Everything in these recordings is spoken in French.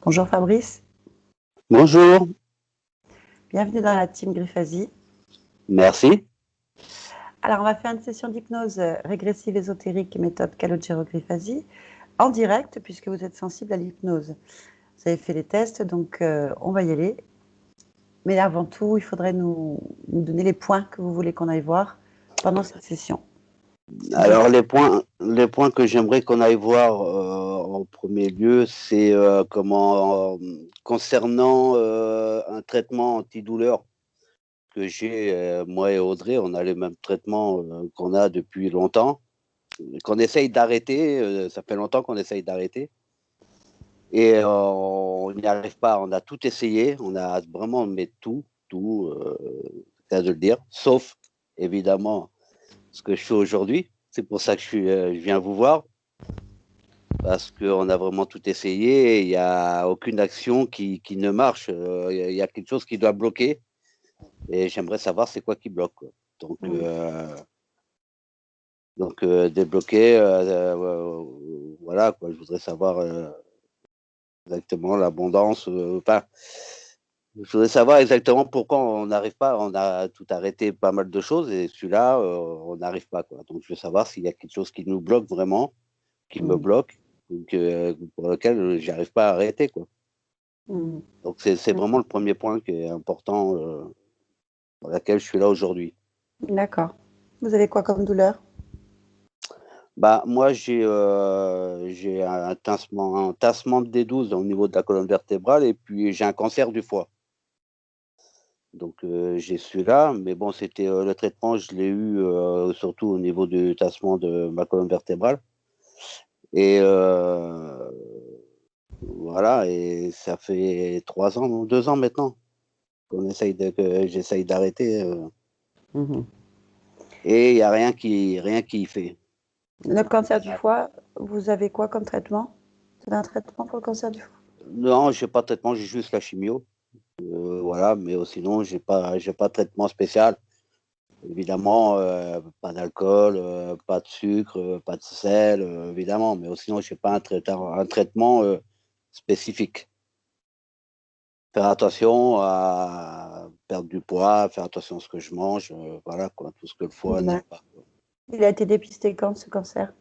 Bonjour Fabrice, Bonjour, bienvenue dans la team Griffasie. merci. Alors on va faire une session d'hypnose régressive ésotérique méthode Calogero Griffasie en direct puisque vous êtes sensible à l'hypnose. Vous avez fait les tests donc on va y aller. Mais avant tout, il faudrait nous donner les points que vous voulez qu'on aille voir pendant cette session. Alors les points que j'aimerais qu'on aille voir en premier lieu, c'est concernant un traitement antidouleur que j'ai, moi et Audrey, on a les mêmes traitements qu'on a depuis longtemps, qu'on essaye d'arrêter, ça fait longtemps qu'on essaye d'arrêter, et on n'y arrive pas, on a tout essayé, on a vraiment mais tout, c'est à de le dire, sauf évidemment ce que je fais aujourd'hui. C'est pour ça que je viens vous voir, parce qu'on a vraiment tout essayé. Il n'y a aucune action qui ne marche. Il y a quelque chose qui doit bloquer. Et j'aimerais savoir c'est quoi qui bloque, quoi. Donc, débloquer, voilà, quoi. Je voudrais savoir exactement l'abondance. Je voudrais savoir exactement pourquoi on n'arrive pas. On a tout arrêté, pas mal de choses, et celui-là, on n'arrive pas, quoi. Donc, je veux savoir s'il y a quelque chose qui nous bloque vraiment, qui me bloque, pour lequel j'arrive pas à arrêter, quoi. Donc, c'est vraiment le premier point qui est important, pour lequel je suis là aujourd'hui. D'accord. Vous avez quoi comme douleur? Bah, moi, j'ai un tassement de D12 au niveau de la colonne vertébrale, et puis j'ai un cancer du foie. Donc, j'ai celui-là, mais bon, c'était le traitement, je l'ai eu surtout au niveau du tassement de ma colonne vertébrale. Et voilà, et ça fait 3 ans, non, 2 ans maintenant que j'essaye d'arrêter, et il n'y a rien qui y fait. Le cancer du foie, vous avez quoi comme traitement? Vous avez un traitement pour le cancer du foie? Non, j'ai pas de traitement, j'ai juste la chimio. Voilà, mais sinon, j'ai pas de traitement spécial. Évidemment, pas d'alcool, pas de sucre, pas de sel, évidemment, mais sinon, j'ai pas un traitement spécifique. Faire attention à perdre du poids, faire attention à ce que je mange, voilà, quoi, tout ce que le foie n'aime pas, quoi. Il a été dépisté quand, ce cancer?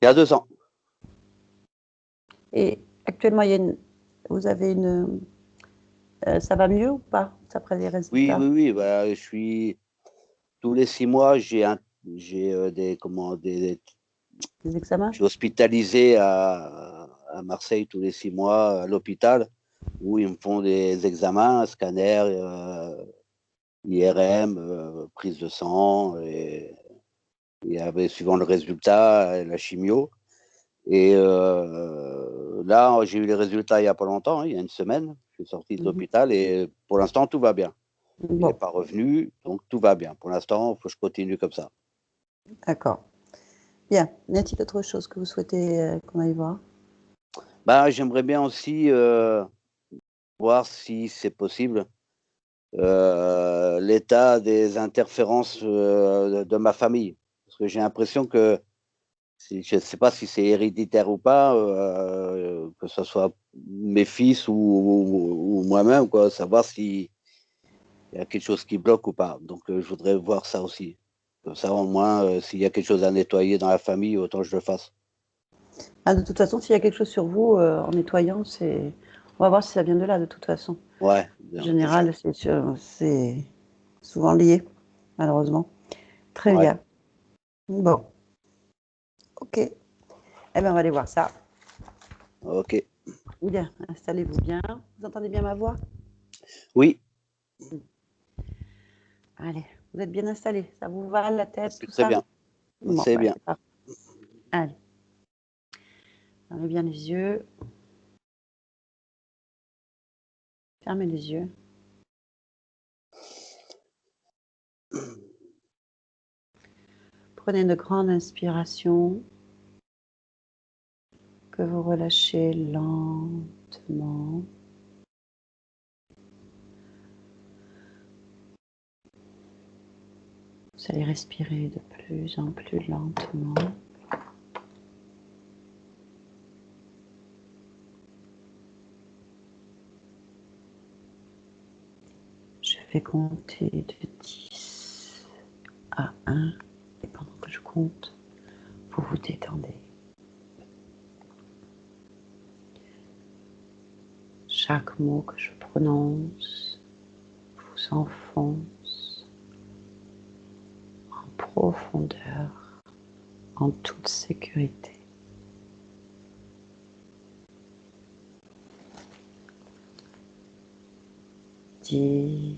Il y a 2 ans. Et actuellement, vous avez ça va mieux ou pas, après les Oui, résultats? oui, oui, bah, tous les 6 mois, Des examens? je suis hospitalisé à Marseille tous les 6 mois à l'hôpital, où ils me font des examens, scanner, IRM, prise de sang, et suivant le résultat, la chimio. Et là, j'ai eu les résultats il n'y a pas longtemps, hein, il y a une semaine. Je suis sorti de l'hôpital et pour l'instant, tout va bien. Il n'est Bon, pas revenu, donc tout va bien. Pour l'instant, il faut que je continue comme ça. d'accord. Bien. Y a-t-il autre chose que vous souhaitez qu'on aille voir? Bah, j'aimerais bien aussi voir si c'est possible l'état des interférences de ma famille. Parce que j'ai l'impression que, je ne sais pas si c'est héréditaire ou pas, que ce soit mes fils ou moi-même, quoi, savoir s'il y a quelque chose qui bloque ou pas. Donc, je voudrais voir ça aussi. Comme ça, au moins, s'il y a quelque chose à nettoyer dans la famille, autant je le fasse. Ah, de toute façon, s'il y a quelque chose sur vous, en nettoyant, on va voir si ça vient de là, de toute façon. Ouais, En bien, prochain. général, c'est souvent lié, malheureusement. Très Ouais, bien. Bon, ok. Eh bien, on va aller voir ça. ok. Bien, installez-vous bien. Vous entendez bien ma voix? Oui, Allez, vous êtes bien installé. Ça vous va, la tête, c'est tout très ça? bien. Bon, C'est bah, bien. c'est parfait. Allez, fermez bien les yeux. Fermez les yeux. Prenez de grandes inspirations que vous relâchez lentement. Vous allez respirer de plus en plus lentement. vais compter de 10 à 1 et pendant que je compte, vous vous détendez. Chaque mot que je prononce vous enfonce en profondeur, en toute sécurité. 10,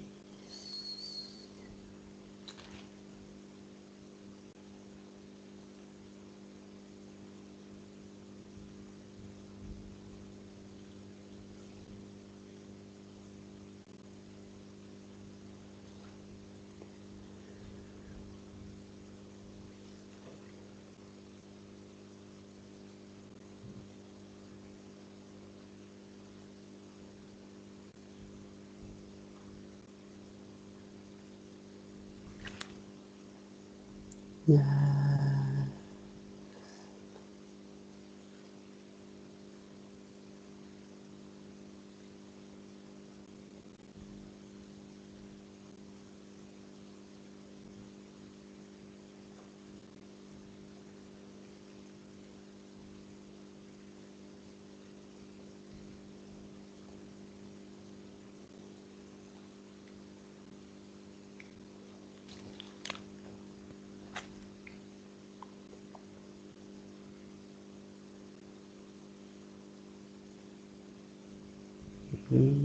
9,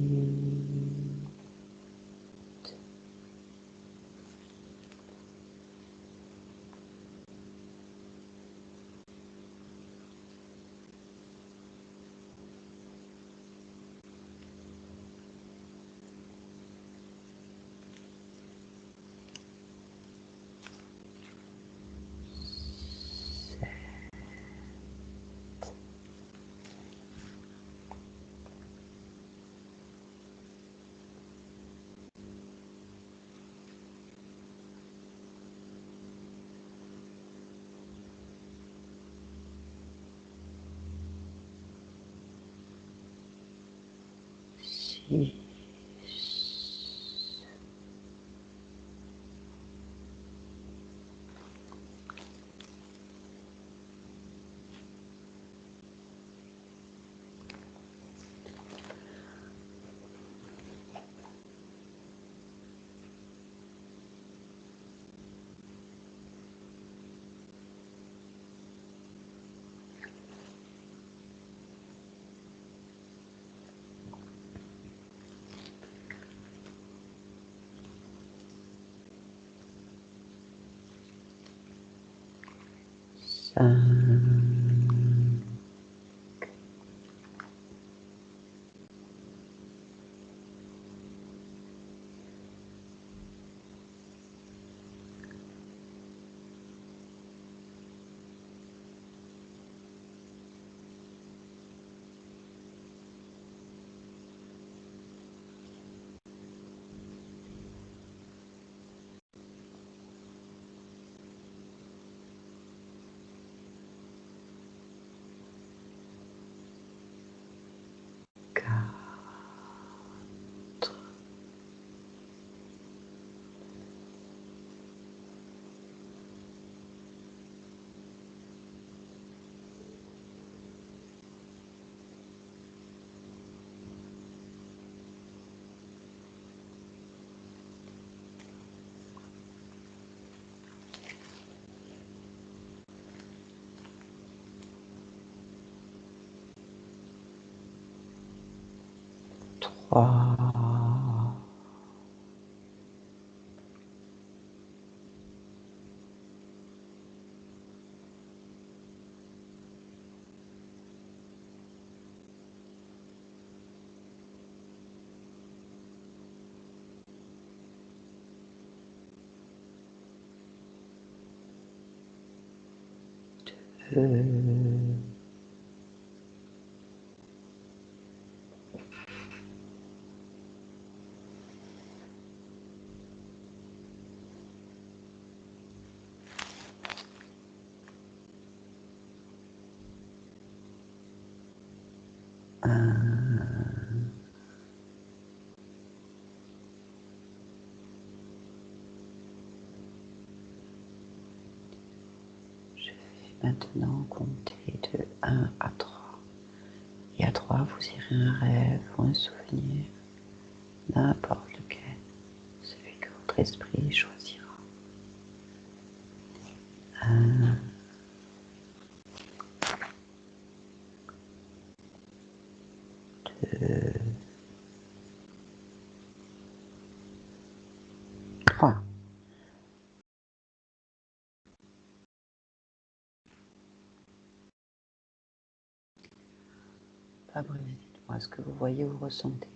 6, 5, 4, 3, 2, 1. maintenant comptez de 1 à 3. Et à 3, vous irez un rêve ou un souvenir, n'importe lequel, celui que votre esprit choisira. 1, 2, 3. Fabrice, dites-moi ce que vous voyez ou ressentez.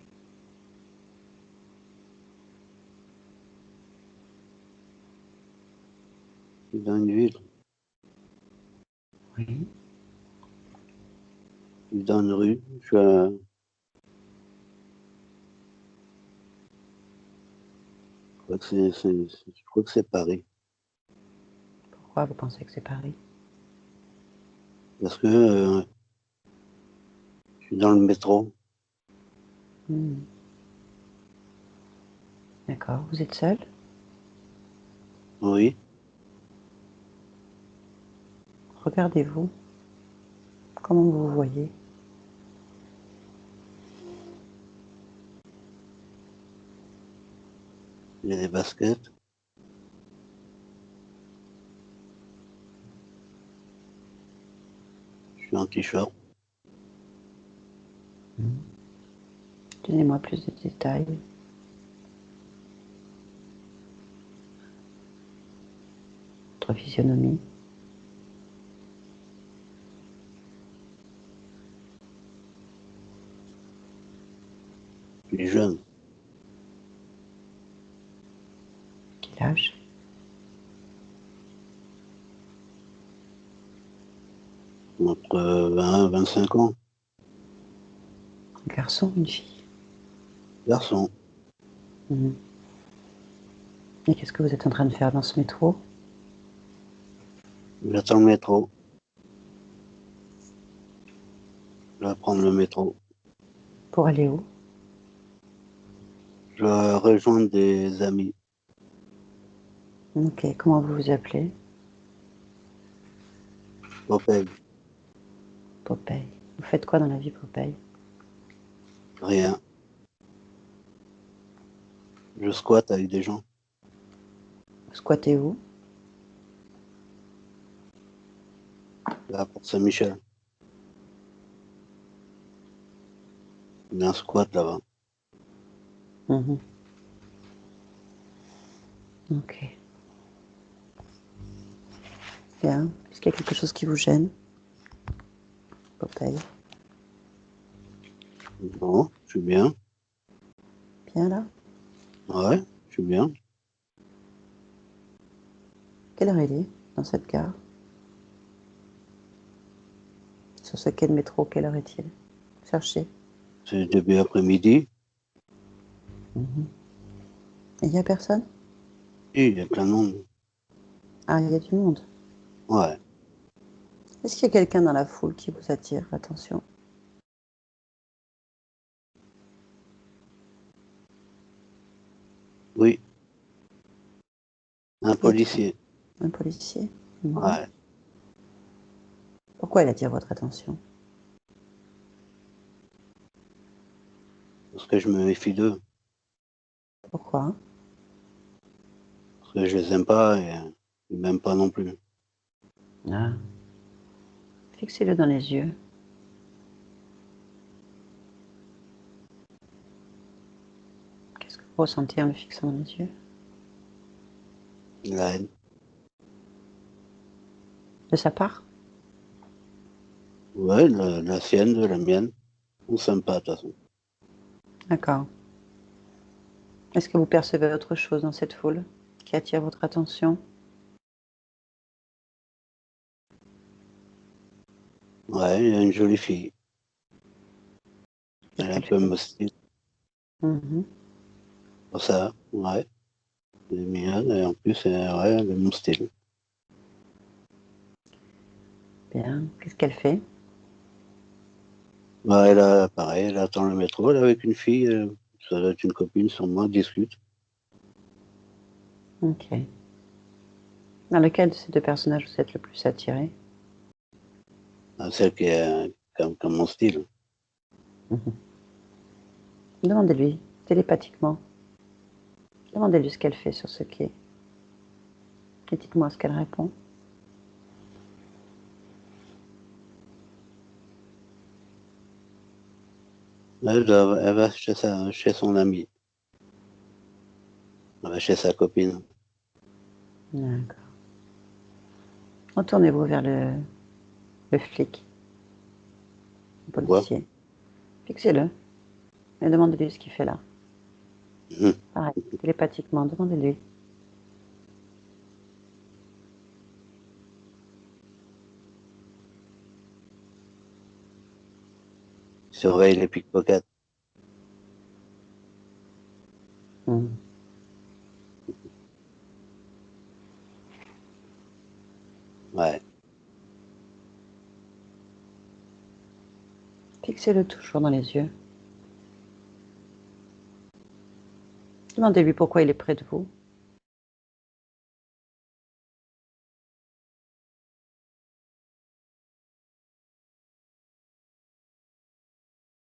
Dans une ville, Oui. dans une rue, je crois que c'est Paris. Pourquoi vous pensez que c'est Paris? Parce que je suis dans le métro. D'accord. Vous êtes seul? Oui, Regardez-vous. Comment vous vous voyez? il y a des baskets. Je suis en t-shirt. Donnez-moi plus de détails. Votre physionomie. Je suis jeune. Quel âge? Entre 20 et 25 ans. Un garçon, une fille? Garçon. Et qu'est-ce que vous êtes en train de faire dans ce métro? J'attends le métro. Je vais prendre le métro. Pour aller où? Je vais rejoindre des amis. Ok, comment vous vous appelez? Popeye. Popeye. Vous faites quoi dans la vie, Popeye? Rien. Je squatte avec des gens. Vous squattez où? Là, pour Saint-Michel. Il y a un squat là-bas. Ok. Bien. Est-ce qu'il y a quelque chose qui vous gêne, Popeye? Non, je suis bien. Bien là? Ouais, je suis bien. Quelle heure il est dans cette gare? Sur ce quai de métro, quelle heure est-il? Cherchez. C'est début après-midi. Et il n'y a personne? Et il y a plein de monde. Ah, il y a du monde. Ouais. Est-ce qu'il y a quelqu'un dans la foule qui vous attire l'attention? Oui. Un Qui est-il? policier. Un policier? Ouais. Pourquoi il attire votre attention? Parce que je me méfie d'eux. Pourquoi? Parce que je les aime pas et ils m'aiment pas non plus. Ah. Fixez-le dans les yeux. Qu'est-ce que vous ressentez en le fixant dans les yeux? La haine. De sa part? Ouais, la sienne, de la mienne. On s'aime pas, de toute façon. D'accord. Est-ce que vous percevez autre chose dans cette foule qui attire votre attention? Ouais, il y a une jolie fille. Qu'est-ce Elle est un qu'elle peu fait? moustille. Pour ça, ouais. Elle est mignonne et en plus, ouais, elle est mon style. Bien. Qu'est-ce qu'elle fait? Ouais, elle a, pareil, elle attend le métro, elle est avec une fille, ça doit être une copine, sûrement, elle discute. Ok. Dans lequel de ces deux personnages vous êtes le plus attiré? celle qui est comme mon style. Demandez-lui, télépathiquement. Demandez-lui ce qu'elle fait sur ce quai. Et dites-moi ce qu'elle répond. Elle va chez son amie. Elle va chez sa copine. D'accord. Retournez-vous vers le flic, le Pourquoi? policier. Fixez-le et demandez-lui ce qu'il fait là. Pareil, télépathiquement, demandez-lui. Surveille les pickpockets. Ouais. Fixez-le toujours dans les yeux. Demandez-lui pourquoi il est près de vous.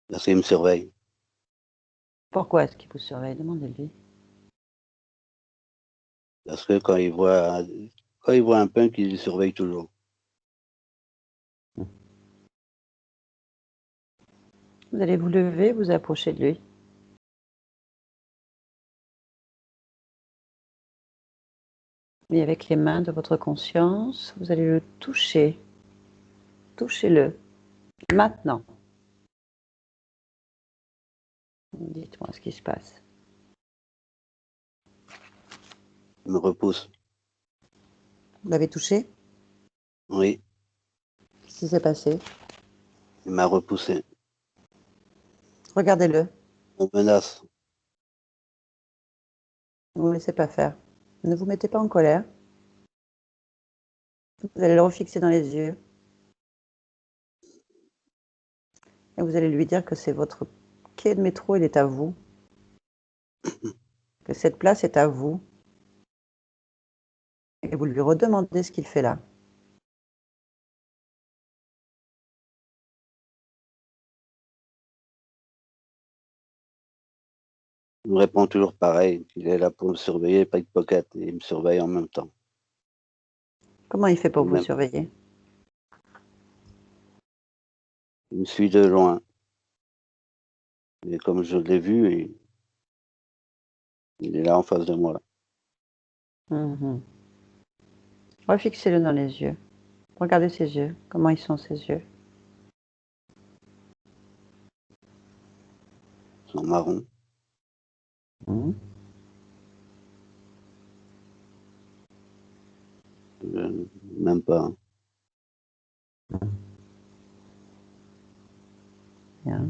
Parce qu'il me surveille. Pourquoi est-ce qu'il vous surveille? Demandez-lui. Parce que quand il voit un punk, il le surveille toujours. Vous allez vous lever, vous approcher de lui. Et avec les mains de votre conscience, vous allez le toucher. Touchez-le. Maintenant. Dites-moi ce qui se passe. Il me repousse. Vous l'avez touché? Oui, Qu'est-ce qui s'est passé? il m'a repoussé. Regardez-le. On menace. Ne vous laissez pas faire. Ne vous mettez pas en colère. Vous allez le refixer dans les yeux. Et vous allez lui dire que c'est votre quai de métro, il est à vous. Que cette place est à vous. Et vous lui redemandez ce qu'il fait là. Il me répond toujours pareil. Il est là pour me surveiller, pickpocket. Et il me surveille en même temps. Comment il fait pour vous Même, surveiller? il me suit de loin. Et comme je l'ai vu, il est là en face de moi. Refixez-le dans les yeux. Regardez ses yeux. Comment ils sont ses yeux? Ils sont marrons. Même pas. Bien.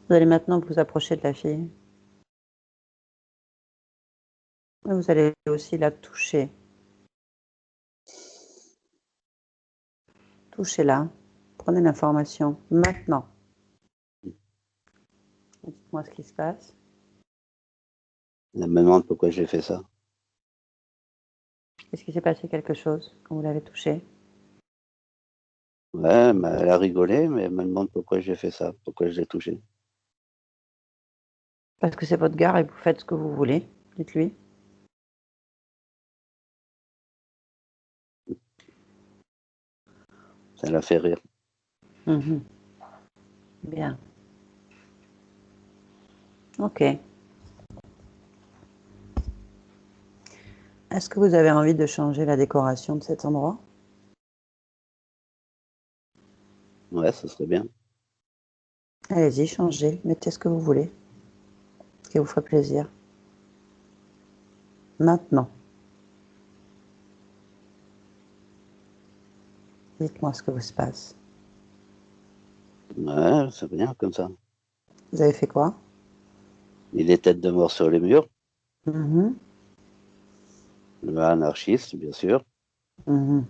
Vous allez maintenant vous approcher de la fille. Et vous allez aussi la toucher. Touchez-la. Prenez l'information maintenant. Dites-moi ce qui se passe. Elle me demande pourquoi j'ai fait ça. Est-ce qu'il s'est passé quelque chose quand vous l'avez touchée? Ouais, mais elle a rigolé, mais elle me demande pourquoi j'ai fait ça, pourquoi je l'ai touché. Parce que c'est votre gare et vous faites ce que vous voulez. Dites-lui. Ça l'a fait rire. Bien. Ok. Est-ce que vous avez envie de changer la décoration de cet endroit? Ouais, ça serait bien. Allez-y, changez. Mettez ce que vous voulez. Ce qui vous ferait plaisir. Maintenant. Dites-moi ce que vous se passe. Ouais, c'est bien comme ça. Vous avez fait quoi? Il des têtes de mort sur les murs. Mhm. Le anarchiste, bien sûr. Mhm.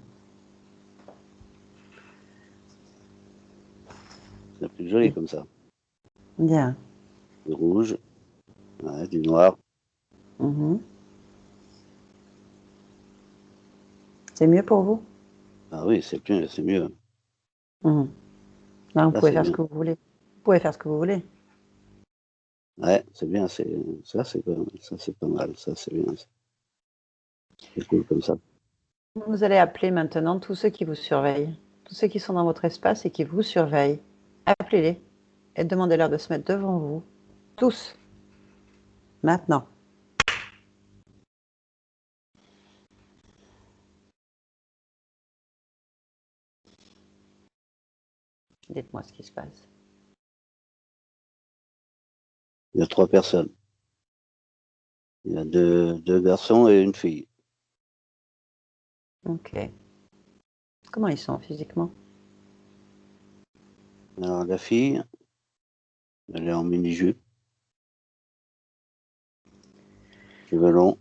C'est plus joli comme ça. Bien. Du rouge, ouais, du noir. Mhm. C'est mieux pour vous? Ah oui, c'est mieux. Mhm. Là, vous Là, pouvez c'est faire ce bien. que vous voulez. Vous pouvez faire ce que vous voulez. Ouais, c'est bien. Ça, c'est pas mal. Ça, c'est bien. C'est cool comme ça. Vous allez appeler maintenant tous ceux qui vous surveillent, tous ceux qui sont dans votre espace et qui vous surveillent. Appelez-les et demandez-leur de se mettre devant vous. Tous. Maintenant. Dites-moi ce qui se passe. Il y a 3 personnes. Il y a deux garçons et une fille. Ok. Comment ils sont physiquement? Alors, la fille, elle est en mini-jupe, cheveux longs,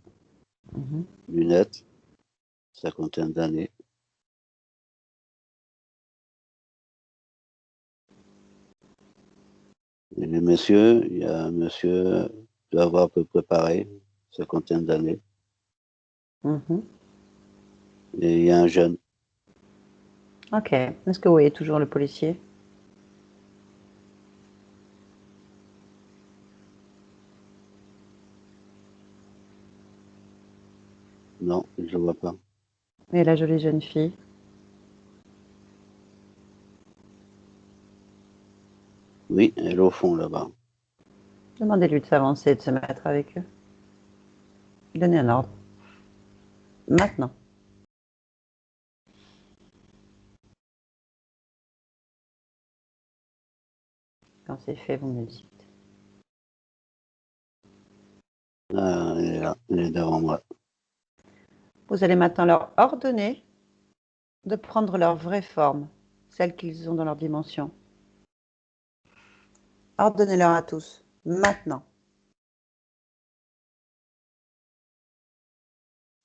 Mhm. lunettes, cinquantaine d'années. Et les messieurs, il y a un monsieur qui doit avoir à peu près pareil, cinquantaine d'années. Mhm. Et il y a un jeune. Ok. Est-ce que vous voyez toujours le policier? Non, je ne le vois pas. Et la jolie jeune fille? Oui, elle est au fond là-bas. Demandez-lui de s'avancer et de se mettre avec eux. Donnez un ordre. Maintenant. Quand c'est fait, vous me le dites. Ah, elle est là, elle est devant moi. Vous allez maintenant leur ordonner de prendre leur vraie forme, celle qu'ils ont dans leur dimension. Ordonnez-leur à tous. Maintenant.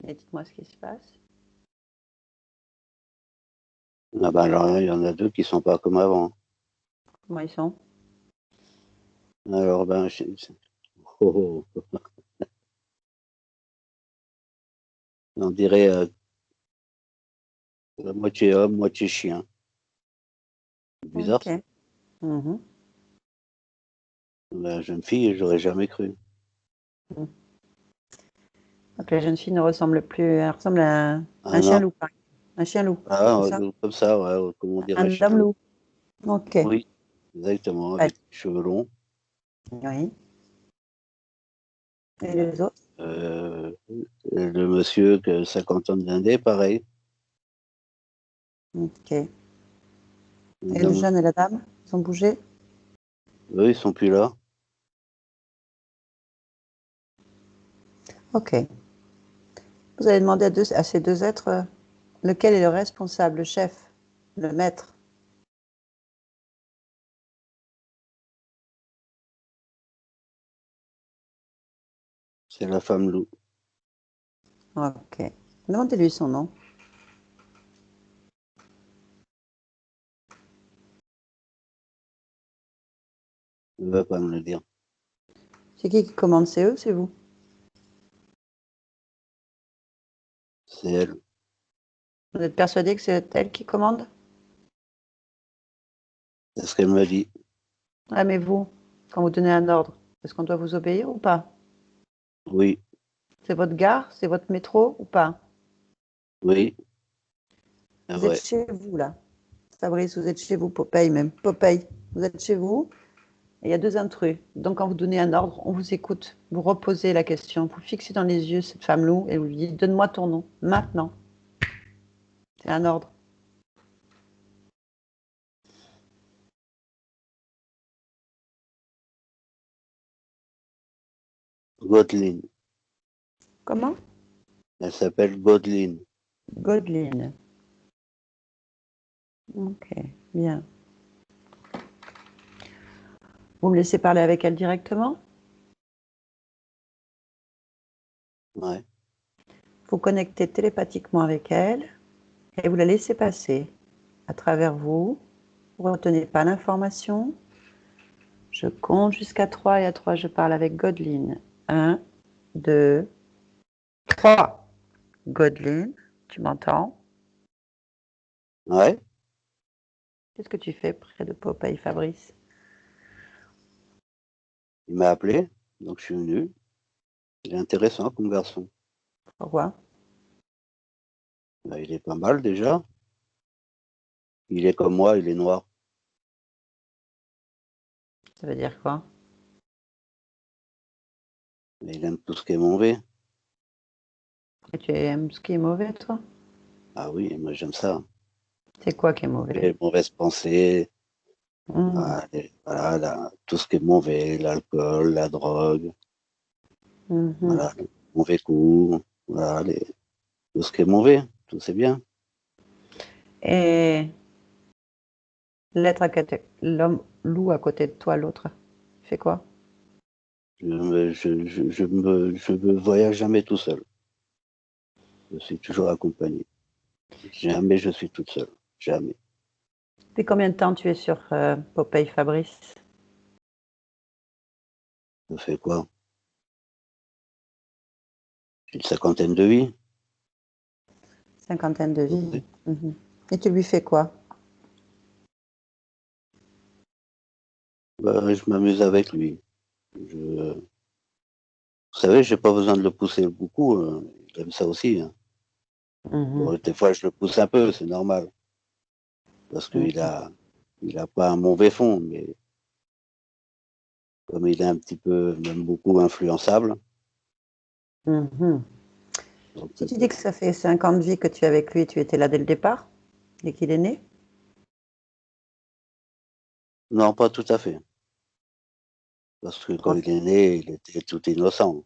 Et dites-moi ce qui se passe. Ah bah alors, il y en a deux qui sont pas comme avant. Comment ils sont? Alors, ben, oh, oh. On dirait moitié homme, moitié chien. Bizarre, ça. Ok. Mhm. La jeune fille, j'aurais jamais cru. Donc la jeune fille ne ressemble plus, elle ressemble à Ah un chien non. loup, un chien loup, Ah, c'est ouais, ça? comme ça, ouais, comme on dirait Un chien homme loup. loup. Ok. Oui, exactement, Ouais. avec les cheveux longs. Oui. Et Voilà. les autres? Le monsieur que 50 ans d'année, pareil. Ok. Et le Donc, jeune et la dame, ils ont bougé? eux, ils sont plus là. Ok. Vous allez demander à ces deux êtres lequel est le responsable, le chef, le maître. C'est la femme loup. Ok. Demandez-lui son nom. Elle ne veut pas me le dire. C'est qui commande? C'est eux, c'est vous? C'est elle. Vous êtes persuadé que c'est elle qui commande? C'est ce qu'elle m'a dit. Ah, mais vous, quand vous donnez un ordre, est-ce qu'on doit vous obéir ou pas? Oui, C'est votre gare, c'est votre métro ou pas? oui, c'est Vous êtes vrai. chez vous là. Fabrice, vous êtes chez vous, Popeye même. Popeye, vous êtes chez vous et il y a deux intrus. Donc quand vous donnez un ordre, on vous écoute. Vous reposez la question, vous fixez dans les yeux cette femme loup et vous lui dites donne-moi ton nom, maintenant. C'est un ordre. Godeline. Comment? Elle s'appelle Godeline. Godeline. Ok, bien. Vous me laissez parler avec elle directement? Ouais. Vous connectez télépathiquement avec elle et vous la laissez passer à travers vous. Vous ne retenez pas l'information. Je compte jusqu'à 3 et à 3, je parle avec Godeline. Un, 2, 3. Godeline, tu m'entends? Ouais, Qu'est-ce que tu fais près de Popeye Fabrice? il m'a appelé, donc je suis venu. Il est intéressant comme garçon. Pourquoi? Bah, il est pas mal déjà. Il est comme moi, il est noir. Ça veut dire quoi? Mais il aime tout ce qui est mauvais. Et tu aimes ce qui est mauvais, toi? Ah oui, moi j'aime ça. C'est quoi qui est mauvais? Les mauvaises pensées, Mhm. voilà, tout ce qui est mauvais, l'alcool, la drogue, Mhm. voilà, les mauvais coups, voilà, tout ce qui est mauvais, tout c'est bien. Et l'homme loup à côté de toi, l'autre, il fait quoi? Je me voyage jamais tout seul. Je suis toujours accompagné. Jamais je suis toute seule. Jamais. Depuis combien de temps tu es sur Popeye Fabrice? Je fais quoi? J'ai une cinquantaine de vies. Cinquantaine de vies. Mhm. Et tu lui fais quoi? Bah, je m'amuse avec lui. Vous savez, j'ai pas besoin de le pousser beaucoup. Il aime ça aussi, hein. Mhm. Bon, des fois, je le pousse un peu, c'est normal. Parce Mhm. il a pas un mauvais fond, mais comme il est un petit peu, même beaucoup influençable. Mhm. Donc, Si tu dis que ça fait 50 vies que tu es avec lui, tu étais là dès le départ, dès qu'il est né? non, pas tout à fait. Parce que quand Ok. il est né, il était tout innocent.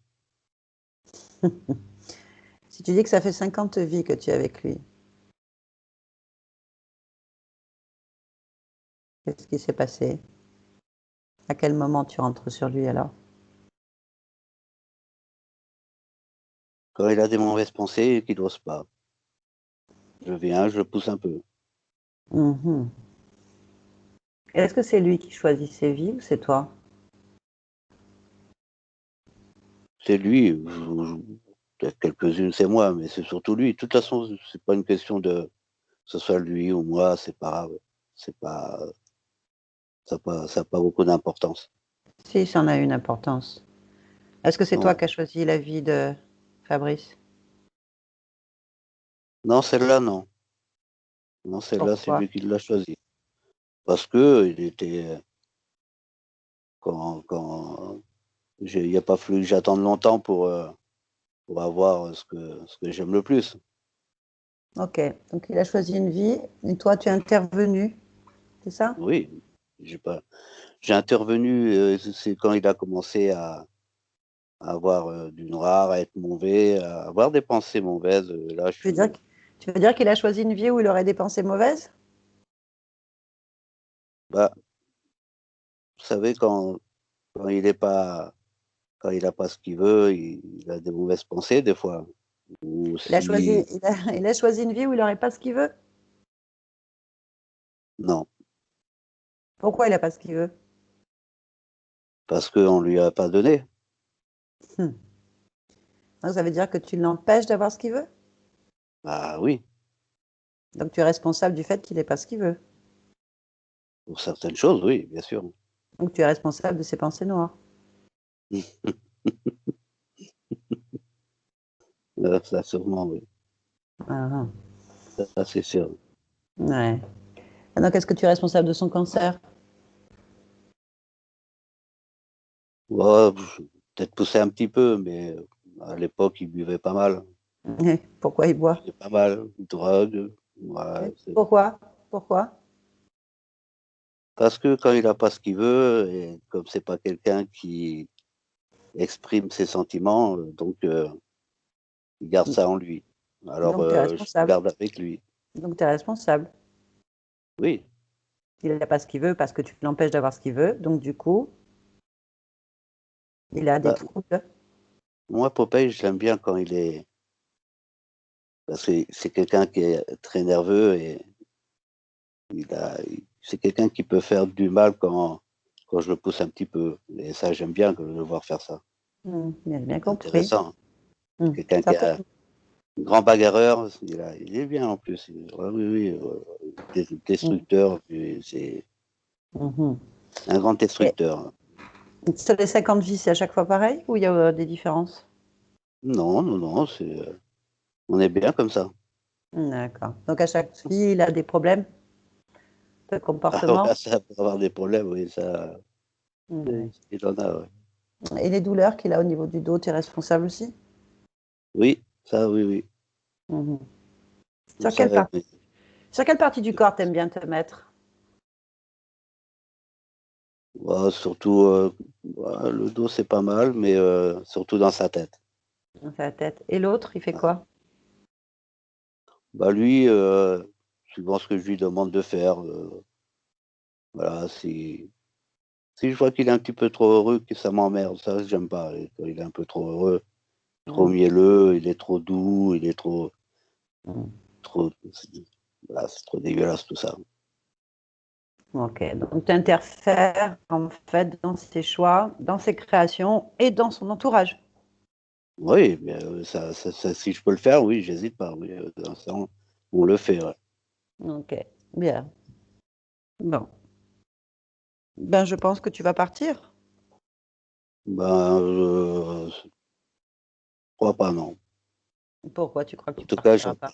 Si tu dis que ça fait 50 vies que tu es avec lui, qu'est-ce qui s'est passé? À quel moment tu rentres sur lui alors? Quand il a des mauvaises pensées, qu'il n'ose pas. Je viens, je le pousse un peu. Mhm. Est-ce que c'est lui qui choisit ses vies ou c'est toi? C'est lui, peut-être quelques-unes, c'est moi, mais c'est surtout lui. De toute façon, c'est pas une question de que ce soit lui ou moi, c'est pas grave. C'est pas, ça a pas beaucoup d'importance. Si, ça en a une importance. Est-ce que c'est toi Non, qui as choisi la vie de Fabrice? non, celle-là, non. Non, celle-là, c'est Pourquoi? lui qui l'a choisi. Parce que il était, il n'y a pas fallu que j'attende longtemps pour avoir ce que j'aime le plus. Ok, donc il a choisi une vie et toi tu es intervenu, c'est ça? Oui, j'ai pas, j'ai intervenu, c'est quand il a commencé à avoir du noir, à être mauvais, à avoir des pensées mauvaises. Là, je Tu veux dire, suis, tu veux dire qu'il a choisi une vie où il aurait des pensées mauvaises? bah, vous savez, quand il est pas, quand il a pas ce qu'il veut, il a des mauvaises pensées des fois. Ou Il a choisi, si, il a choisi une vie où il n'aurait pas ce qu'il veut? non, Pourquoi il n'a pas ce qu'il veut? parce qu'on lui a pas donné. Hmm. Donc ça veut dire que tu l'empêches d'avoir ce qu'il veut? Ah oui, Donc tu es responsable du fait qu'il n'ait pas ce qu'il veut. pour certaines choses, oui, bien sûr. Donc tu es responsable de ses pensées noires. Ça, sûrement, oui. Ah, ah. Ça, c'est sûr. Ouais. Et donc est-ce que tu es responsable de son cancer? Ouais, peut-être pousser un petit peu, mais à l'époque, il buvait pas mal. Pourquoi il Il boit? buvait pas mal, drogue. Ouais, Pourquoi? Pourquoi? parce que quand il a pas ce qu'il veut, et comme c'est pas quelqu'un qui exprime ses sentiments, donc il garde ça en lui. Alors, Donc tu es je le responsable. garde avec lui. Donc tu es responsable. Oui. Il n'a pas ce qu'il veut parce que tu l'empêches d'avoir ce qu'il veut. Donc du coup, il a des Bah, troubles. moi, Popeye, je l'aime bien quand il est. Parce que c'est quelqu'un qui est très nerveux et c'est quelqu'un qui peut faire du mal quand je le pousse un petit peu. Et ça, j'aime bien le voir faire ça. Bien C'est compris. intéressant. Quelqu'un Certainement. Grand bagarreur, il est bien en plus. Ouais, oui, oui, destructeur, puis c'est Mhm. un grand Et destructeur. sur les 50 vies, c'est à chaque fois pareil ou il y a des différences? Non, non, non, on est bien comme ça. D'accord. Donc à chaque vie, il a des problèmes de Ah, comportement. ouais, ça peut avoir des problèmes, oui, ça, Ouais. il en a, ouais. Et les douleurs qu'il a au niveau du dos, tu es responsable aussi? Oui, ça, oui, oui. Mhm. Tout Sur ça, quelle partie, sur quelle partie du corps t'aimes bien te mettre? ouais, surtout, ouais, le dos, c'est pas mal, mais surtout dans sa tête. Dans sa tête. Et l'autre, il fait quoi? Bah lui, suivant ce que je lui demande de faire, voilà, si je vois qu'il est un petit peu trop heureux, que ça m'emmerde, ça, j'aime pas. Et quand il est un peu trop heureux, trop Mhm. mielleux, il est trop doux, il est trop, Mhm. trop, voilà, c'est trop dégueulasse tout ça. Ok, donc tu interfères en fait dans ses choix, dans ses créations et dans son entourage. Oui, mais si je peux le faire, oui, j'hésite pas. Oui, ça, on le fait. Ouais. Ok, bien. Bon, ben je pense que tu vas partir. Ben, je crois pas, non. Pourquoi tu crois que En tu tout cas, partiras pas?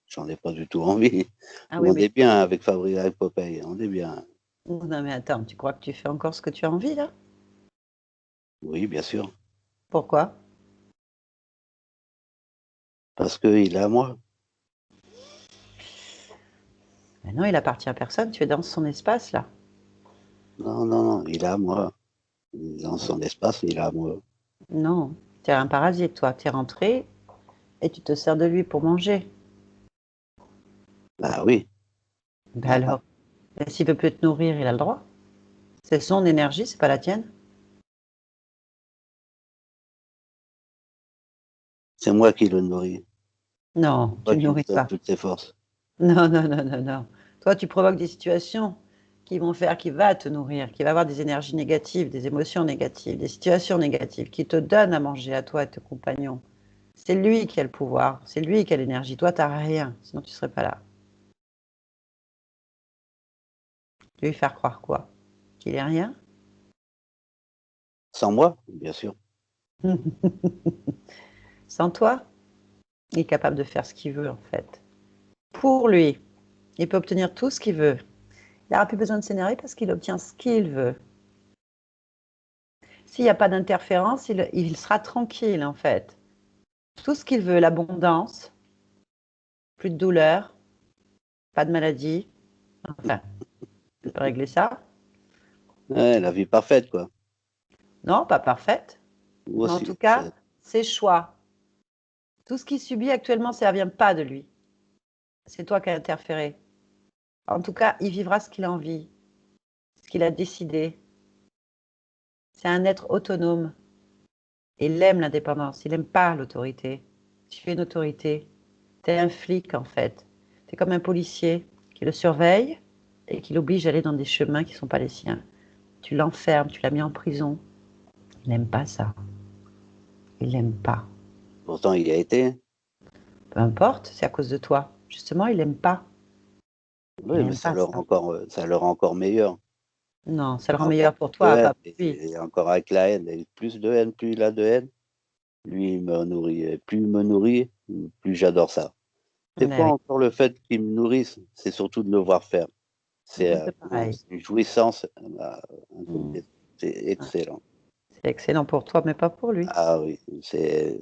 j'en ai pas du tout envie. Ah oui, On mais est bien avec Fabrice, avec Popeye, on est bien. non, mais attends, tu crois que tu fais encore ce que tu as envie là? Oui, bien sûr, Pourquoi? parce qu'il est à moi. Ben non, il appartient à personne. Tu es dans son espace là. Non, non, non, il est à moi. Dans son espace, il est à moi. Non, tu es un parasite, toi. Tu es rentré et tu te sers de lui pour manger. Bah oui, Ben normal. alors, ben, s'il veut plus te nourrir, il a le droit. C'est son énergie, c'est pas la tienne. C'est moi qui le nourris. Non, tu Moi ne qui lui nourris donne pas. toutes ses forces. Non, non, non, non, non. Toi, tu provoques des situations qui vont faire qu'il va te nourrir, qui va avoir des énergies négatives, des émotions négatives, des situations négatives, qui te donnent à manger à toi et tes compagnons. C'est lui qui a le pouvoir, c'est lui qui a l'énergie. Toi, tu n'as rien, sinon tu ne serais pas là. Tu veux lui faire croire quoi? Qu'il est rien? Sans moi, bien sûr. Sans toi, il est capable de faire ce qu'il veut, en fait. Pour lui, il peut obtenir tout ce qu'il veut. Il n'aura plus besoin de s'énerver parce qu'il obtient ce qu'il veut. S'il n'y a pas d'interférence, il sera tranquille, en fait. Tout ce qu'il veut, l'abondance, plus de douleur, pas de maladie. Enfin, tu peux régler ça. Ouais, la vie parfaite, quoi. Non, pas parfaite. Moi Mais en aussi. tout cas, ses choix. Tout ce qu'il subit actuellement, ça ne vient pas de lui. C'est toi qui as interféré. En tout cas, il vivra ce qu'il a envie, ce qu'il a décidé. C'est un être autonome. Il aime l'indépendance. Il n'aime pas l'autorité. Tu es une autorité. Tu es un flic, en fait. Tu es comme un policier qui le surveille et qui l'oblige à aller dans des chemins qui ne sont pas les siens. Tu l'enfermes, tu l'as mis en prison. Il n'aime pas ça. Il n'aime pas. Pourtant, il y a été. Peu importe, c'est à cause de toi. Justement, il n'aime pas. Il Oui, mais n'aime pas ça. ça le rend encore meilleur. Non, ça le rend Encore meilleur pour plus de toi, haine. pas pour lui. Et encore avec la haine. Et plus de haine, plus il a de haine, lui, il me nourrit. Et plus il me nourrit, plus j'adore ça. C'est Mais pas oui, encore le fait qu'il me nourrisse, c'est surtout de le voir faire. C'est c'est pareil. c'est une jouissance Mm. incommensurable. C'est excellent. C'est excellent pour toi, mais pas pour lui. Ah oui, je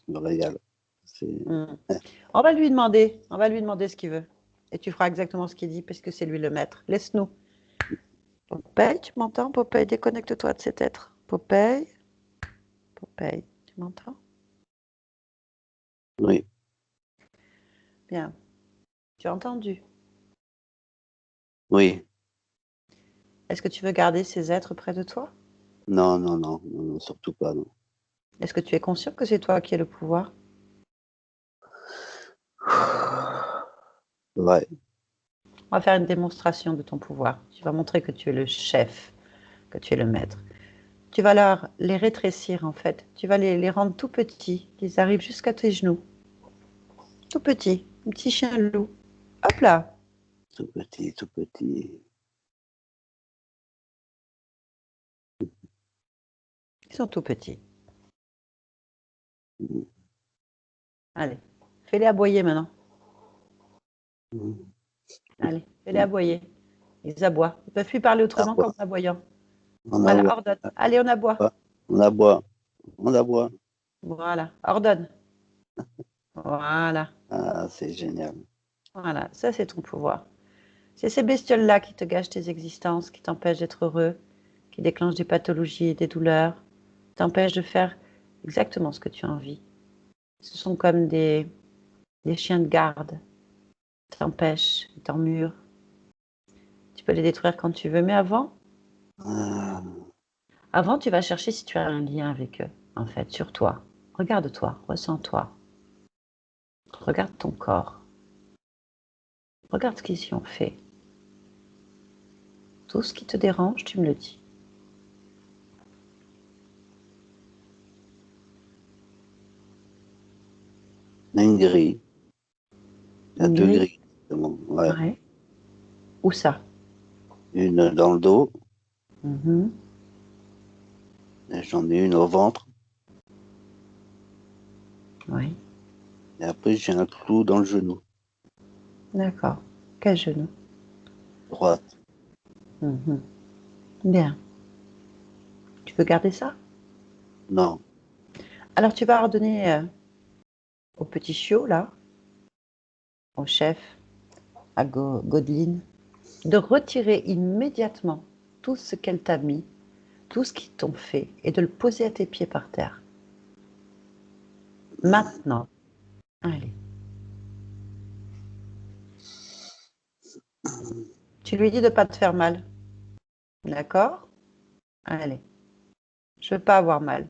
me régale. C'est Mm. On va lui demander ce qu'il veut. Et tu feras exactement ce qu'il dit, parce que c'est lui le maître. Laisse-nous. Popeye, tu m'entends? Popeye, déconnecte-toi de cet être. Popeye, Popeye, tu m'entends? oui, Bien. Tu as entendu? oui. Est-ce que tu veux garder ces êtres près de toi? Non, non, non, non, non, surtout pas, non. Est-ce que tu es conscient que c'est toi qui as le pouvoir? Ouais, On va faire une démonstration de ton pouvoir. Tu vas montrer que tu es le chef, que tu es le maître. Tu vas les rétrécir en fait. Tu vas les rendre tout petits, qu'ils arrivent jusqu'à tes genoux. Tout petit. Un petit chien loup. Hop là. tout petit, tout petit. Ils sont tout petits. Mm. Allez. Fais-les aboyer maintenant. Mm. Allez. Fais-les aboyer. Ils aboient. Ils ne peuvent plus parler On autrement qu'en aboie, aboyant. on Voilà. aboie, Ordonne. Allez, on aboie. on aboie, on aboie. Voilà. Ordonne. Voilà. Ah, c'est génial. Voilà. Ça, c'est ton pouvoir. C'est ces bestioles-là qui te gâchent tes existences, qui t'empêchent d'être heureux, qui déclenchent des pathologies et des douleurs, qui t'empêchent de faire exactement ce que tu as envie. Ce sont comme des chiens de garde. Ils t'empêchent, ils t'emmurent. Tu peux les détruire quand tu veux, mais Ah, avant, tu vas chercher si tu as un lien avec eux, en fait, sur toi. Regarde-toi, ressens-toi, regarde ton corps, regarde ce qu'ils y ont fait. Tout ce qui te dérange, tu me le dis. une grille. Il y a Une deux grille? grilles, justement. Ouais. Ouais. Où ça? Une dans le dos, Mhm. et j'en ai une au ventre, Oui. et après j'ai un clou dans le genou, D'accord. Quel genou? droite. Mhm. Bien. Tu veux garder ça? Non. Alors tu vas ordonner au petit chiot, là, au chef, à Godeline, de retirer immédiatement tout ce qu'elle t'a mis, tout ce qu'ils t'ont fait, et de le poser à tes pieds par terre. Maintenant. Allez. Tu lui dis de ne pas te faire mal. D'accord? Allez. Je veux pas avoir mal.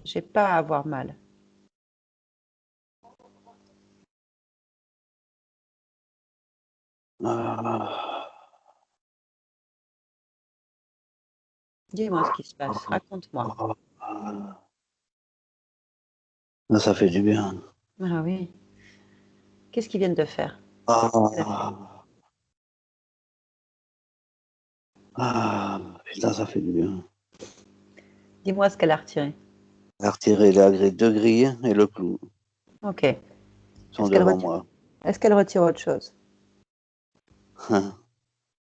J'ai pas à avoir mal. Ah, Dis-moi ce qui se passe. Raconte-moi. ah, ça fait du bien. Ah oui. Qu'est-ce qu'ils viennent de faire? Elle a fait. Ah, putain, ça fait du bien. Dis-moi ce qu'elle a retiré. J'ai retiré deux grilles et le clou. Ok. Ils sont Est-ce qu'elle devant retire... moi. Est-ce qu'elle retire autre chose?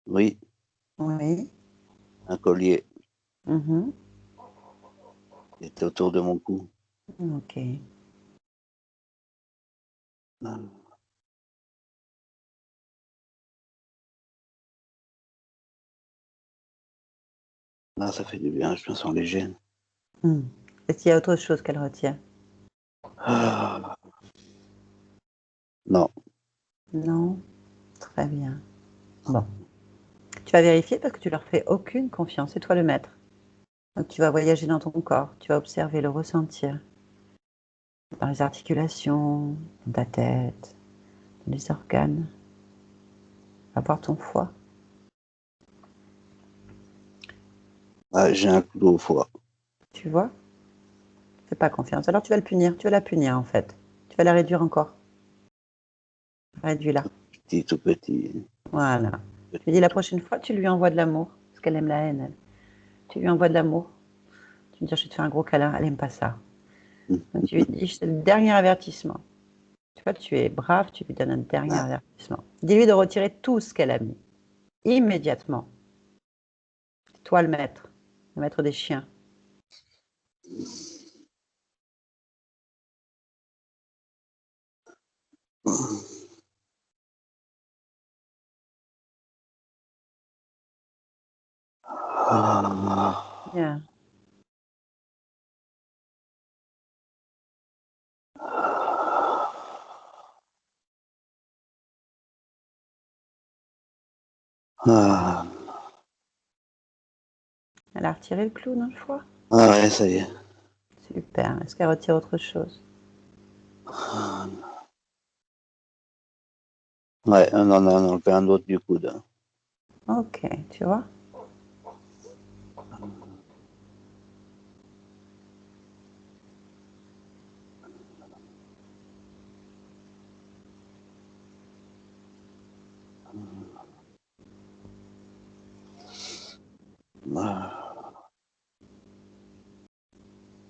Oui, Oui. un collier Mhm. qui était autour de mon cou. Ok. Là, ça fait du bien, je me sens léger. Hmm. Est-ce qu'il y a autre chose qu'elle retient? Ah, non. Non. Très bien. Bon. Tu vas vérifier parce que tu leur fais aucune confiance. C'est toi le maître. Donc tu vas voyager dans ton corps. Tu vas observer, le ressentir. Dans les articulations, dans ta tête, dans les organes. Va voir ton foie. Ah, j'ai un clou au foie. Tu vois? Fais pas confiance. Alors tu vas le punir. Tu vas la punir en fait. Tu vas la réduire encore. Réduis-la. Petit, tout petit. Voilà. Tu lui dis la prochaine fois, tu lui envoies de l'amour. Parce qu'elle aime la haine, elle. Tu lui envoies de l'amour. Tu lui dis, je vais te faire un gros câlin. Elle aime pas ça. Donc tu lui dis, c'est le dernier avertissement. Tu vois, tu es brave, tu lui donnes un dernier Ah, avertissement. Dis-lui de retirer tout ce qu'elle a mis. Immédiatement. C'est toi le maître des chiens. Bien. ah, Elle a retiré le clou dans le foie. ah ouais, ça y est. Super. Est-ce qu'elle retire autre chose? Ouais, on en a enlevé un autre du coude. Ok, tu vois?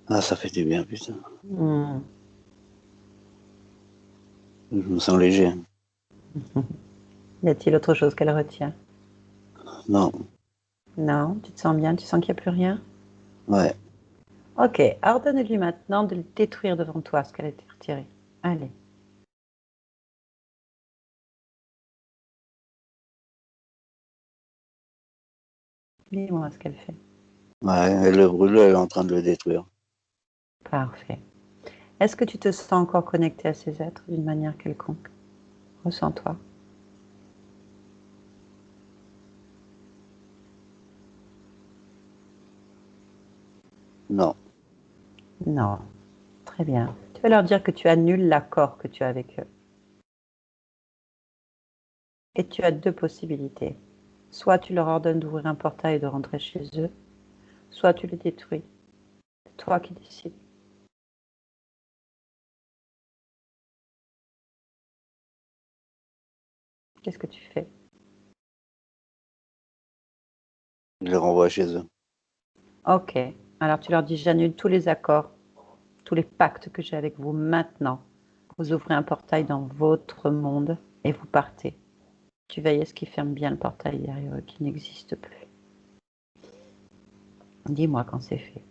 Ah, ça fait du bien, putain. Hmm. Je me sens léger. Y a-t-il autre chose qu'elle retient? Non, Non, tu te sens bien, tu sens qu'il n'y a plus rien? ouais. Ok, ordonne-lui maintenant de le détruire devant toi, ce qu'elle a été retirée. Allez. Dis-moi ce qu'elle fait. Ouais, elle le brûle, elle est en train de le détruire. Parfait. Est-ce que tu te sens encore connecté à ces êtres d'une manière quelconque? Ressens-toi. Non, Non. Très bien. Tu vas leur dire que tu annules l'accord que tu as avec eux. Et tu as deux possibilités. Soit tu leur ordonnes d'ouvrir un portail et de rentrer chez eux, soit tu les détruis. C'est toi qui décides. Qu'est-ce que tu fais? je les renvoie chez eux. Ok. Alors tu leur dis, j'annule tous les accords, tous les pactes que j'ai avec vous maintenant. Vous ouvrez un portail dans votre monde et vous partez. Tu veilles à ce qu'ils ferment bien le portail derrière eux, qui n'existe plus. Dis-moi quand c'est fait.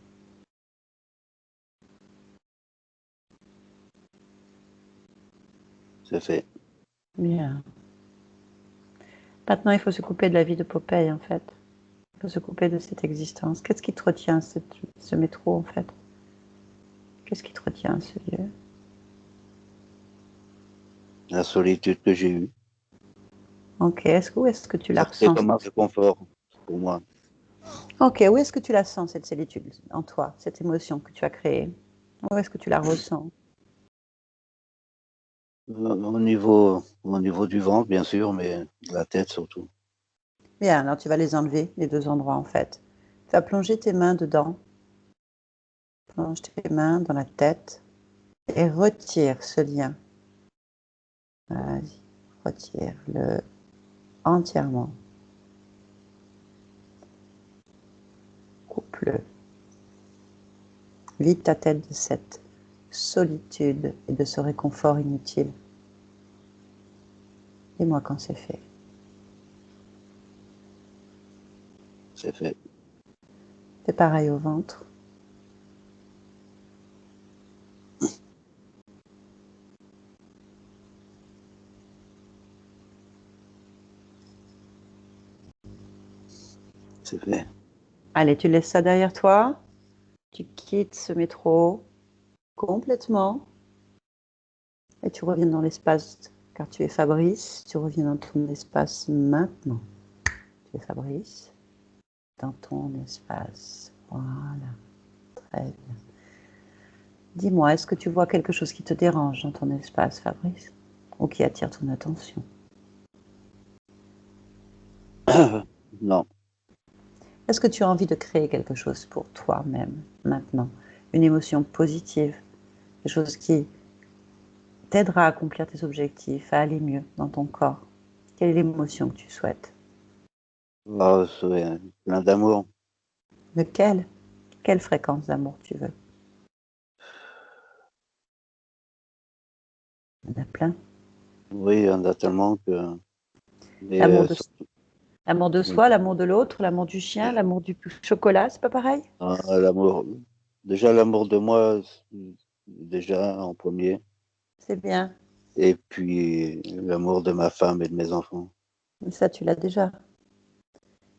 C'est fait. Bien. Maintenant, il faut se couper de la vie de Popeye, en fait. Il faut se couper de cette existence. Qu'est-ce qui te retient, ce métro, en fait? Qu'est-ce qui te retient à ce lieu? La solitude que j'ai eue. Ok, où est-ce que tu la Ça crée ressens? comme un réconfort pour moi. Ok, où est-ce que tu la sens, cette solitude, en toi, cette émotion que tu as créée? Où est-ce que tu la ressens? Au niveau du ventre, bien sûr, mais de la tête surtout. Bien, alors tu vas les enlever, les deux endroits, en fait. Tu vas plonger tes mains dedans. Plonge tes mains dans la tête et retire ce lien. Vas-y, retire-le entièrement. Coupe-le. Vide ta tête de cette solitude et de ce réconfort inutile. Dis-moi quand c'est fait. C'est fait. Fais pareil au ventre. C'est fait. Allez, tu laisses ça derrière toi. Tu quittes ce métro complètement et tu reviens dans l'espace car tu es Fabrice. Tu reviens dans ton espace maintenant. Tu es Fabrice dans ton espace. Voilà, très bien. Dis-moi, est-ce que tu vois quelque chose qui te dérange dans ton espace, Fabrice, ou qui attire ton attention? Non, Est-ce que tu as envie de créer quelque chose pour toi-même maintenant? Une émotion positive, quelque chose qui t'aidera à accomplir tes objectifs, à aller mieux dans ton corps. Quelle est l'émotion que tu souhaites? oh, c'est plein d'amour. Lequel? Quelle fréquence d'amour tu veux? Il y en a plein. Oui, il y en a tellement que. Mais L'amour de, surtout, l'amour de oui, soi, l'amour de l'autre, l'amour du chien, l'amour du chocolat, c'est pas pareil? l'amour. Déjà, l'amour de moi, déjà en premier. C'est bien. Et puis, l'amour de ma femme et de mes enfants. Mais ça, tu l'as déjà.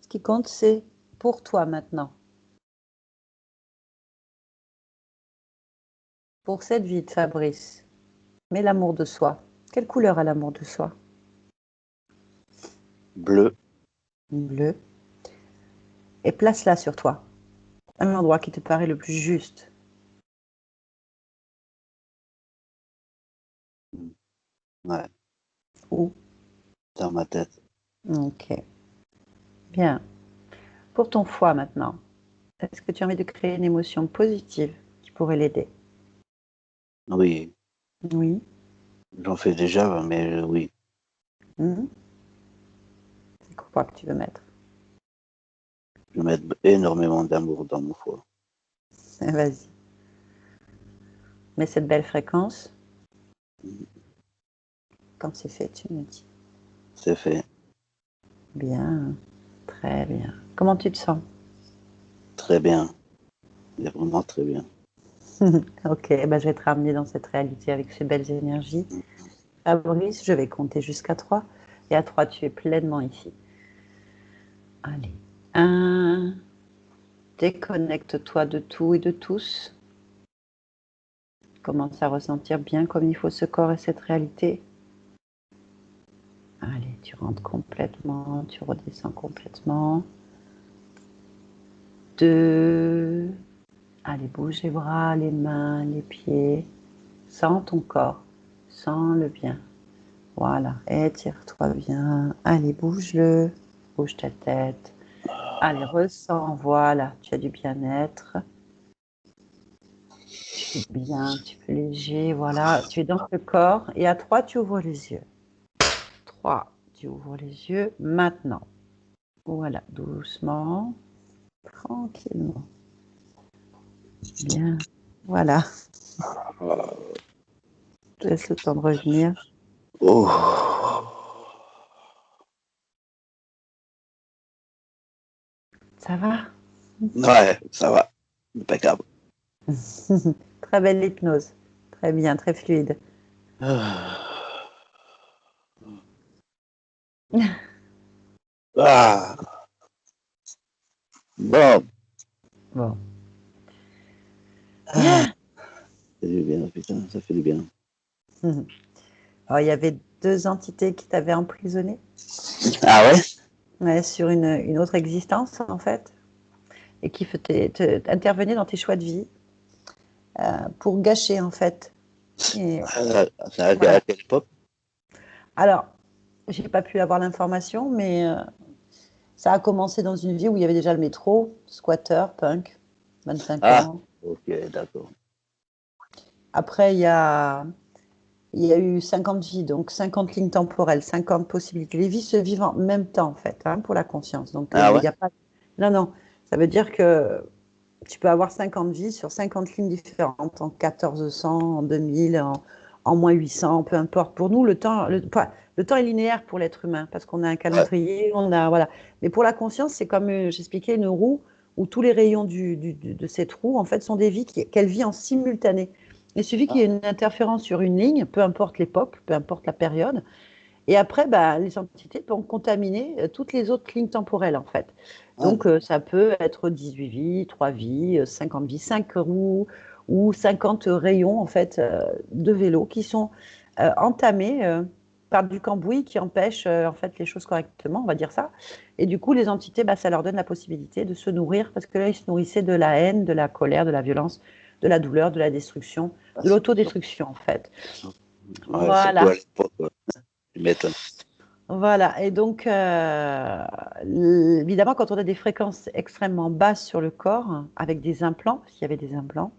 Ce qui compte, c'est pour toi maintenant. Pour cette vie de Fabrice. Mais l'amour de soi. Quelle couleur a l'amour de soi? Bleu, Bleu. Et place-la sur toi. Un endroit qui te paraît le plus juste. ouais, Où? dans ma tête. Ok. Bien. Pour ton foie maintenant. Est-ce que tu as envie de créer une émotion positive qui pourrait l'aider? Oui, Oui. j'en fais déjà, mais oui. Mhm. C'est quoi que tu veux mettre? Je mets énormément d'amour dans mon foie. Vas-y. Mets cette belle fréquence. Quand c'est fait, tu me dis. C'est fait. Bien, très bien. Comment tu te sens? Très bien. C'est vraiment très bien. Ok, bah, je vais te ramener dans cette réalité avec ces belles énergies. Fabrice, je vais compter jusqu'à 3. Et à 3, tu es pleinement ici. Allez. 1. Déconnecte-toi de tout et de tous. Commence à ressentir bien comme il faut ce corps et cette réalité. Allez, tu rentres complètement, tu redescends complètement. 2. Allez, bouge les bras, les mains, les pieds. Sens ton corps, sens-le bien. Voilà, étire-toi bien. Allez, bouge-le, bouge ta tête. Allez, ressens, voilà, tu as du bien-être. Tu es bien, tu es léger, voilà, tu es dans le corps. Et à 3, tu ouvres les yeux. 3, tu ouvres les yeux maintenant. Voilà, doucement, tranquillement. Bien, voilà. Laisse le temps de revenir. Oh. Ça va? Ouais, ça va. Impeccable. Très belle hypnose. Très bien, très fluide. Ah. Bon. Bon. Ah. Bien. Ça fait du bien, putain, ça fait du bien. Alors, il y avait 2 entités qui t'avaient emprisonné, Ah ouais? ouais, sur une autre existence, en fait, et qui intervenaient dans tes choix de vie pour gâcher, en fait. Et C'est à voilà. quelle époque? Alors, j'ai pas pu avoir l'information, mais ça a commencé dans une vie où il y avait déjà le métro, squatter, punk, 25 Ah, ans. ok, d'accord. Après, il y a eu 50 vies, donc 50 lignes temporelles, 50 possibilités. Les vies se vivent en même temps, en fait, hein, pour la conscience. Donc, Ah il ouais? n'y a pas. Non, non. Ça veut dire que tu peux avoir 50 vies sur 50 lignes différentes, en 1400, en 2000, en moins 800, peu importe. Pour nous, le temps est linéaire pour l'être humain, parce qu'on a un Ouais. calendrier, voilà. Mais pour la conscience, c'est comme, j'expliquais, une roue où tous les rayons de cette roue, en fait, sont des vies qu'elle vit en simultané. Il suffit qu'il y Ah, ait une interférence sur une ligne, peu importe l'époque, peu importe la période, et après, bah, les entités peuvent contaminer toutes les autres lignes temporelles, en fait. ah, Donc, ça peut être 18 vies, 3 vies, 50 vies, 5 roues ou 50 rayons, en fait, de vélo qui sont entamés par du cambouis qui empêche, en fait, les choses correctement, on va dire ça. Et du coup, les entités, bah, ça leur donne la possibilité de se nourrir, parce que là, ils se nourrissaient de la haine, de la colère, de la violence, de la douleur, de la destruction, ah, de l'autodestruction, en fait. ouais, surtout Voilà. à l'époque, ouais. Tu m'étonnes. Voilà, et donc, évidemment, quand on a des fréquences extrêmement basses sur le corps, avec des implants, parce qu'il y avait des implants,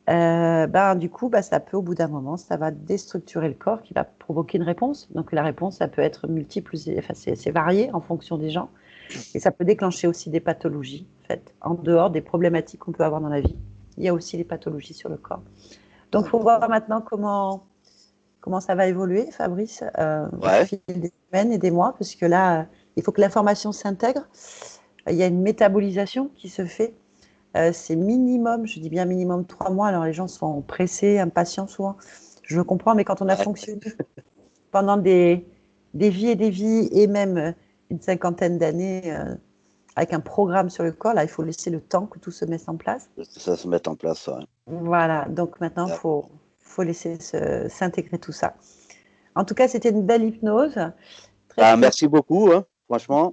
ben, du coup, ben, ça peut, au bout d'un moment, ça va déstructurer le corps, qui va provoquer une réponse. Donc, la réponse, ça peut être multiple, enfin, c'est varié en fonction des gens, et ça peut déclencher aussi des pathologies, en fait, en dehors des problématiques qu'on peut avoir dans la vie. Il y a aussi les pathologies sur le corps. Donc, il faut voir maintenant comment ça va évoluer, Fabrice, au Ouais. fil des semaines et des mois, parce que là, il faut que l'information s'intègre. Il y a une métabolisation qui se fait. C'est minimum, je dis bien minimum 3 mois. Alors les gens sont pressés, impatients souvent. Je le comprends, mais quand on a Ouais. fonctionné pendant des vies et des vies, et même une cinquantaine d'années avec un programme sur le corps, là, il faut laisser le temps que tout se mette en place. Que ça se mette en place, ouais. Voilà, donc maintenant, il faut, D'accord. faut laisser s'intégrer tout ça. En tout cas, c'était une belle hypnose, très Bah, fluide. merci beaucoup, hein, franchement.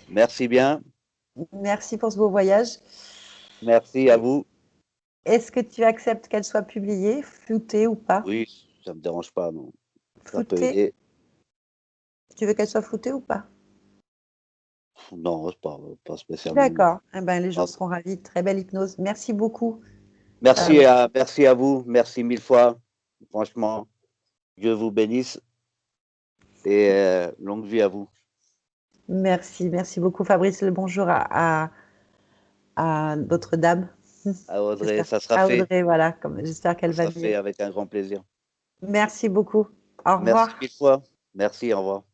Merci bien. Merci pour ce beau voyage. Merci à vous. Est-ce que tu acceptes qu'elle soit publiée, floutée ou pas? Oui, ça me dérange pas, non. Ça peut Floutée? aider. Tu veux qu'elle soit floutée ou pas? Non, c'est pas spécialement. D'accord. Eh ben, les gens Ah, seront ravis. Très belle hypnose. Merci beaucoup. merci à vous. Merci mille fois. Franchement, Dieu vous bénisse et longue vie à vous. Merci beaucoup Fabrice. Le bonjour à notre dame. À Audrey, J'espère. ça sera À fait. Audrey, voilà. J'espère Ça qu'elle va sera bien. fait avec un grand plaisir. Merci beaucoup. Au Merci revoir. mille fois. Merci, au revoir.